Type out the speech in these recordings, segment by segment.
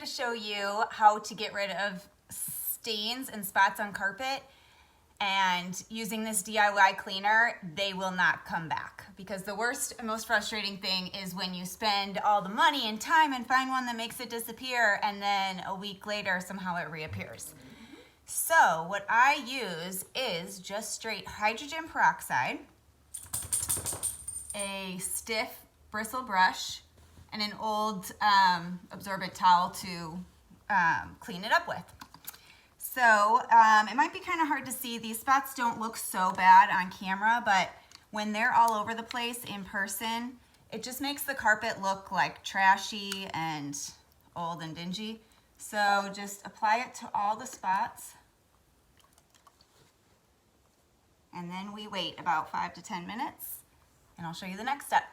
to show you how to get rid of stains and spots on carpet, and using this DIY cleaner, they will not come back. Because the worst and most frustrating thing is when you spend all the money and time and find one that makes it disappear, and then a week later somehow it reappears. So what I use is just straight hydrogen peroxide, a stiff bristle brush, and an old absorbent towel to clean it up with. So it might be kind of hard to see. These spots don't look so bad on camera, but when they're all over the place in person, it just makes the carpet look like trashy and old and dingy. So just apply it to all the spots. And then we wait about 5 to 10 minutes, and I'll show you the next step.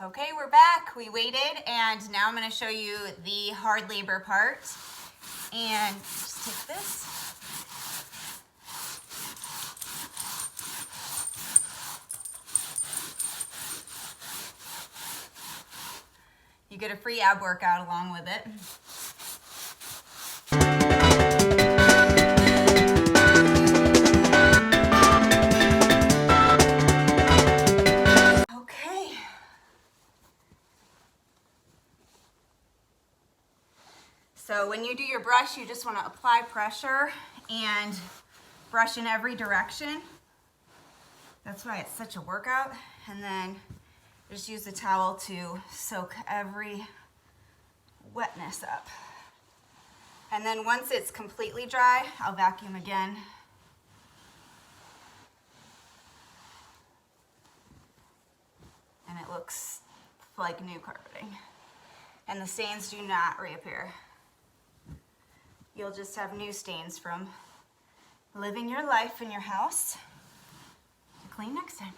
Okay, we're back. We waited, and now I'm going to show you the hard labor part. And just take this. You get a free ab workout along with it. So when you do your brush, you just want to apply pressure and brush in every direction. That's why it's such a workout. And then just use the towel to soak every wetness up. And then once it's completely dry, I'll vacuum again. And it looks like new carpeting. And the stains do not reappear. You'll just have new stains from living your life in your house. Clean next time.